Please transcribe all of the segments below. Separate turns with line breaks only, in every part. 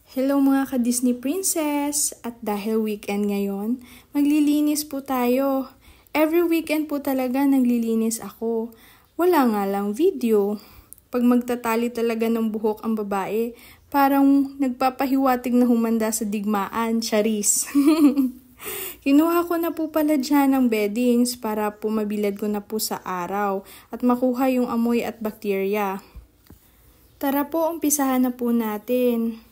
Hello mga ka-Disney Princess! At dahil weekend ngayon, maglilinis po tayo. Every weekend po talaga naglilinis ako. Wala nga lang video. Pag magtatali talaga ng buhok ang babae, parang nagpapahiwatig na humanda sa digmaan, charis. Kinuha ko na po pala dyan ng beddings para po mabilad ko na po sa araw at makuha yung amoy at bakterya. Tara po, umpisahan na po natin.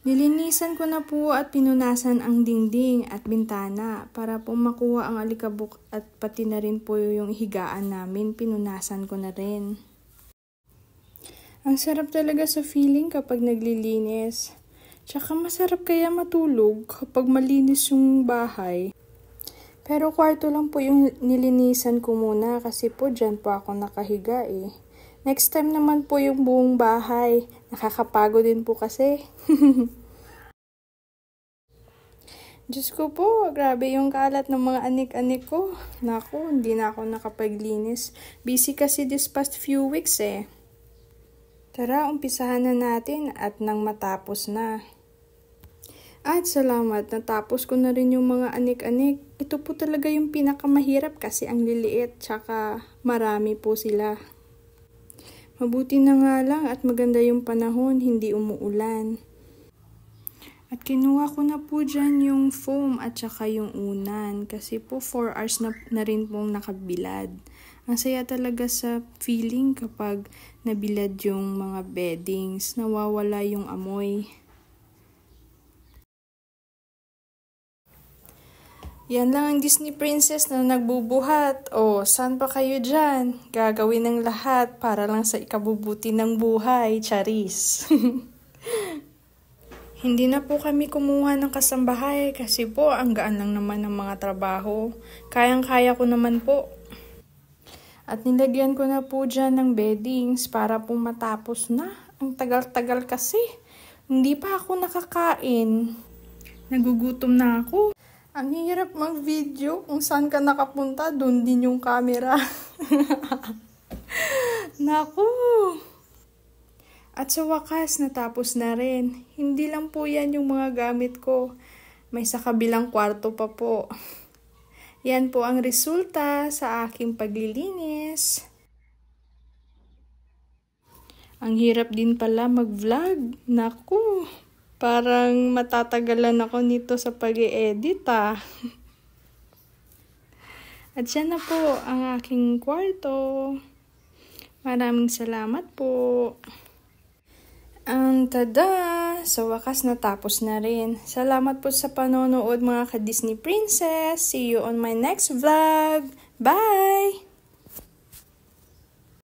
Nilinisan ko na po at pinunasan ang dingding at bintana para po makuha ang alikabok at pati na rin po yung higaan namin, pinunasan ko na rin. Ang sarap talaga sa feeling kapag naglilinis. Tsaka masarap kaya matulog kapag malinis yung bahay. Pero kwarto lang po yung nilinisan ko muna kasi po dyan po ako nakahiga eh. Next time naman po yung buong bahay. Nakakapagod din po kasi. Diyos ko po, grabe yung kalat ng mga anik-anik ko. Naku, hindi na ako nakapaglinis. Busy kasi this past few weeks eh. Tara, umpisahan na natin at nang matapos na. At salamat, natapos ko na rin yung mga anik-anik. Ito po talaga yung pinakamahirap kasi ang liliit, tsaka marami po sila. Mabuti na nga lang at maganda yung panahon, hindi umuulan. At kinuha ko na po dyan yung foam at saka yung unan kasi po 4 hours na rin pong nakabilad. Ang saya talaga sa feeling kapag nabilad yung mga beddings, nawawala yung amoy. Yan lang ang Disney Princess na nagbubuhat. O, saan pa kayo dyan? Gagawin ng lahat para lang sa ikabubuti ng buhay, charis. Hindi na po kami kumuha ng kasambahay kasi po ang gaan lang naman ng mga trabaho. Kayang-kaya ko naman po. At nilagyan ko na po dyan ng beddings para po matapos na. Ang tagal-tagal kasi. Hindi pa ako nakakain. Nagugutom na ako. Ang hirap mag-video. Kung saan ka nakapunta, doon din yung camera. Naku! At sa wakas, natapos na rin. Hindi lang po yan yung mga gamit ko. May sa kabilang kwarto pa po. Yan po ang resulta sa aking paglilinis. Ang hirap din pala mag-vlog. Naku, parang matatagalan ako nito sa pag-i-edit ah. At yan na po ang aking kwarto. Maraming salamat po. Ang tada! Sa wakas natapos na rin. Salamat po sa panonood mga ka-Disney Princess. See you on my next vlog. Bye!